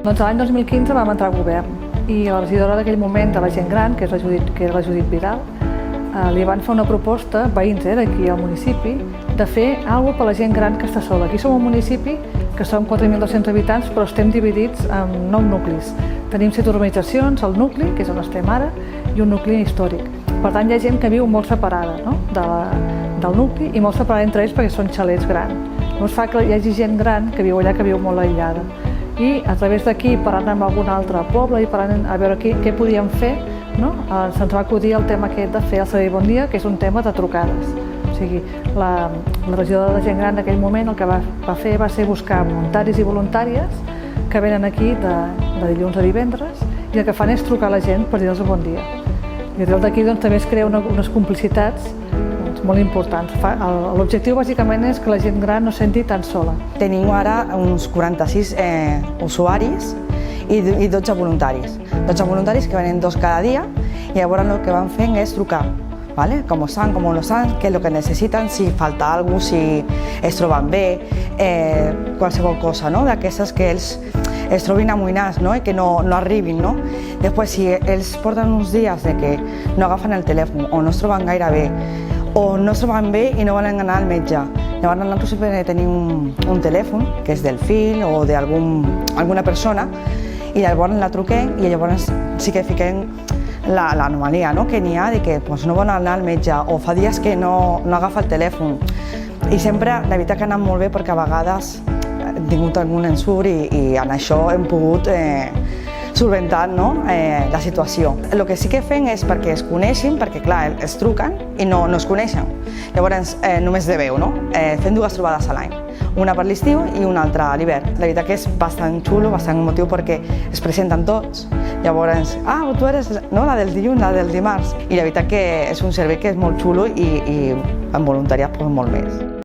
Doncs l'any 2015 vam entrar al govern i la regidora d'aquell moment de la gent gran, que era la Judit Vidal, li van fer una proposta, veïns d'aquí al municipi, de fer alguna cosa per la gent gran que està sola. Aquí som un municipi que som 4.200 habitants, però estem dividits en 9 nuclis. Tenim 7 urbanitzacions, el nucli, que és on estem ara, i un nucli històric. Per tant, hi ha gent que viu molt separada del nucli i molt separada entre ells perquè són xalets grans. Llavors fa que hi hagi gent gran que viu allà, que viu molt aïllada. I a través d'aquí, parlant amb algun altre poble i parlant a veure què podíem fer, se'ns va acudir el tema aquest de fer el servei Bon Dia, que és un tema de trucades. O sigui, la regidora de gent gran d'aquell moment el que va fer va ser buscar voluntaris i voluntàries que venen aquí de dilluns a divendres i el que fan és trucar a la gent per dir-los bon dia. I des d'aquí també es creen unes complicitats molt importants. L'objectiu bàsicament és que la gent gran no es senti tan sola. Tenim ara uns 46 usuaris i 12 voluntaris. 12 voluntaris que venen 2 cada dia i llavors el que van fent és trucar. ¿Vale? Cómo están, cómo no están, qué es lo que necesitan, si falta algo, si es troben bé, qualsevol cosa, no? D'aquestes que ells es trobin amoïnats, no? I que no arribin. No? Després, si ells porten uns dies de que no agafen el telèfon o no es troben gaire bé o no es troben bé i no volen anar al metge, llavors nosaltres sempre tenim un telèfon que és del fill o d'alguna persona i llavors la truquem i llavors sí que fiquem l'anomalia que n'hi ha de que no vol anar al metge o fa dies que no agafa el telèfon. I sempre, la veritat que ha anat molt bé perquè a vegades hem tingut algun ensurt i en això hem pogut solventar la situació. El que sí que fem és perquè es coneixin, perquè clar, es truquen i no es coneixen. Llavors, només de veu, fem 2 trobades a l'any. Una per l'estiu i una altra a l'hivern. La veritat que és bastant xulo, bastant emotiu perquè es presenten tots. Llavors, tu eres la del dilluns, la del dimarts. I la veritat que és un servei que és molt xulo i en voluntariat molt més.